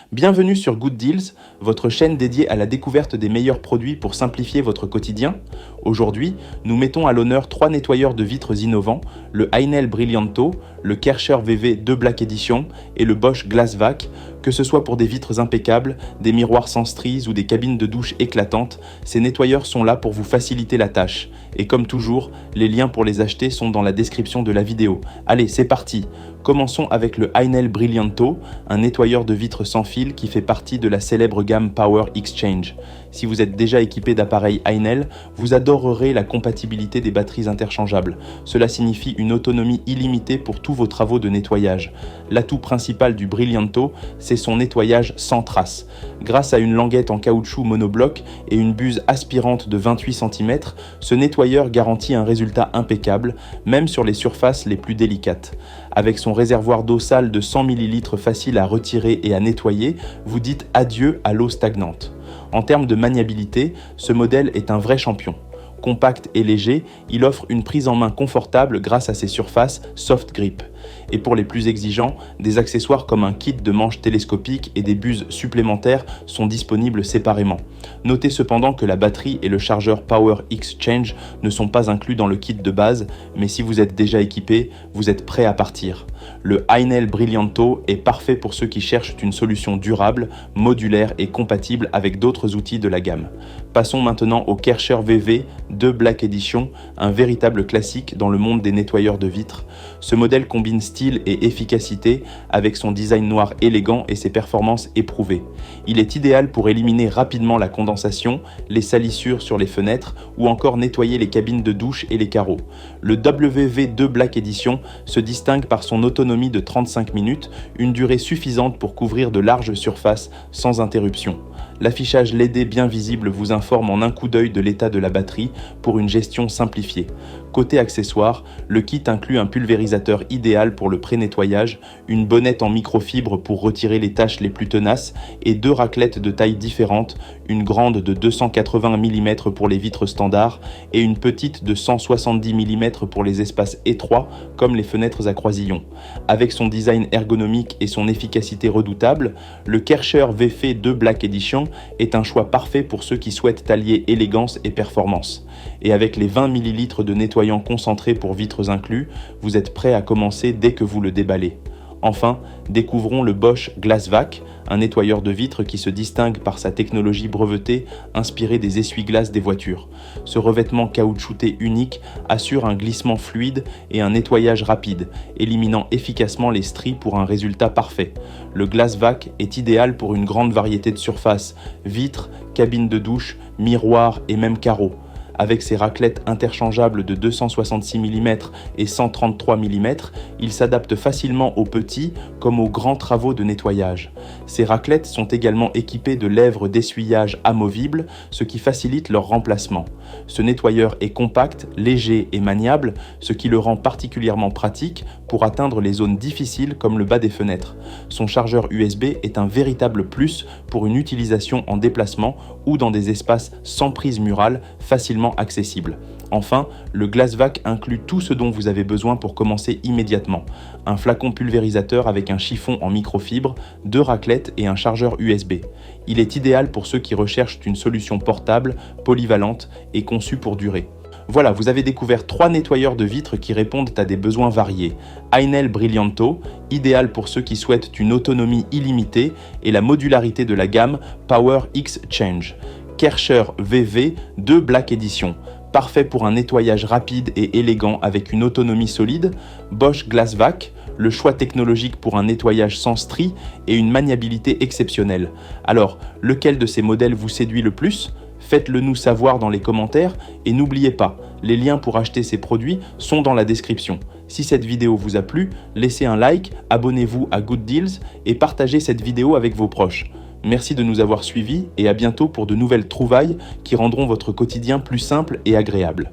Bienvenue sur Good Deals, votre chaîne dédiée à la découverte des meilleurs produits pour simplifier votre quotidien. Aujourd'hui, nous mettons à l'honneur 3 nettoyeurs de vitres innovants, le Heinel Brillianto, le Kärcher VV 2 Black Edition et le Bosch Glasvac. Que ce soit pour des vitres impeccables, des miroirs sans stries ou des cabines de douche éclatantes, ces nettoyeurs sont là pour vous faciliter la tâche. Et comme toujours, les liens pour les acheter sont dans la description de la vidéo. Allez, c'est parti! Commençons avec le Heinel Brillianto, un nettoyeur de vitres sans fil qui fait partie de la célèbre gamme Power Exchange. Si vous êtes déjà équipé d'appareils Heinel, vous adorerez la compatibilité des batteries interchangeables. Cela signifie une autonomie illimitée pour tous vos travaux de nettoyage. L'atout principal du Brillianto, c'est son nettoyage sans trace. Grâce à une languette en caoutchouc monobloc et une buse aspirante de 28 cm, ce nettoyeur garantit un résultat impeccable, même sur les surfaces les plus délicates. Avec son réservoir d'eau sale de 100 ml facile à retirer et à nettoyer, vous dites adieu à l'eau stagnante. En termes de maniabilité, ce modèle est un vrai champion. Compact et léger, il offre une prise en main confortable grâce à ses surfaces soft grip. Et pour les plus exigeants, des accessoires comme un kit de manches télescopiques et des buses supplémentaires sont disponibles séparément. Notez cependant que la batterie et le chargeur Power Exchange ne sont pas inclus dans le kit de base, mais si vous êtes déjà équipé, vous êtes prêt à partir. Le Heinel Brillianto est parfait pour ceux qui cherchent une solution durable, modulaire et compatible avec d'autres outils de la gamme. Passons maintenant au Kärcher VV 2 Black Edition, un véritable classique dans le monde des nettoyeurs de vitres. Ce modèle combine style et efficacité avec son design noir élégant et ses performances éprouvées. Il est idéal pour éliminer rapidement la condensation, les salissures sur les fenêtres ou encore nettoyer les cabines de douche et les carreaux. Le WV2 Black Edition se distingue par son autonomie de 35 minutes, une durée suffisante pour couvrir de larges surfaces sans interruption. L'affichage LED bien visible vous informe en un coup d'œil de l'état de la batterie pour une gestion simplifiée. Côté accessoires, le kit inclut un pulvérisateur idéal pour le pré-nettoyage, une bonnette en microfibre pour retirer les taches les plus tenaces et 2 raclettes de taille différentes, une grande de 280 mm pour les vitres standards et une petite de 170 mm pour les espaces étroits comme les fenêtres à croisillons. Avec son design ergonomique et son efficacité redoutable, le Kärcher VV 2 Black Edition est un choix parfait pour ceux qui souhaitent allier élégance et performance. Et avec les 20 ml de nettoyant concentré pour vitres inclus, vous êtes prêt à commencer dès que vous le déballez. Enfin, découvrons le Bosch Glasvac, un nettoyeur de vitres qui se distingue par sa technologie brevetée inspirée des essuie-glaces des voitures. Ce revêtement caoutchouté unique assure un glissement fluide et un nettoyage rapide, éliminant efficacement les stries pour un résultat parfait. Le Glasvac est idéal pour une grande variété de surfaces, vitres, cabines de douche, miroirs et même carreaux. Avec ses raclettes interchangeables de 266 mm et 133 mm, il s'adapte facilement aux petits comme aux grands travaux de nettoyage. Ces raclettes sont également équipées de lèvres d'essuyage amovibles, ce qui facilite leur remplacement. Ce nettoyeur est compact, léger et maniable, ce qui le rend particulièrement pratique pour atteindre les zones difficiles comme le bas des fenêtres. Son chargeur USB est un véritable plus pour une utilisation en déplacement ou dans des espaces sans prise murale facilement accessible. Enfin, le Glasvac inclut tout ce dont vous avez besoin pour commencer immédiatement. Un flacon pulvérisateur avec un chiffon en microfibre, 2 raclettes et un chargeur USB. Il est idéal pour ceux qui recherchent une solution portable, polyvalente et conçue pour durer. Voilà, vous avez découvert 3 nettoyeurs de vitres qui répondent à des besoins variés. Heinel Brillianto, idéal pour ceux qui souhaitent une autonomie illimitée et la modularité de la gamme Power Exchange. Kärcher VV 2 Black Edition, parfait pour un nettoyage rapide et élégant avec une autonomie solide. Bosch Glasvac, le choix technologique pour un nettoyage sans stries et une maniabilité exceptionnelle. Alors, lequel de ces modèles vous séduit le plus ? Faites-le nous savoir dans les commentaires et n'oubliez pas, les liens pour acheter ces produits sont dans la description. Si cette vidéo vous a plu, laissez un like, abonnez-vous à Good Deals et partagez cette vidéo avec vos proches. Merci de nous avoir suivis et à bientôt pour de nouvelles trouvailles qui rendront votre quotidien plus simple et agréable.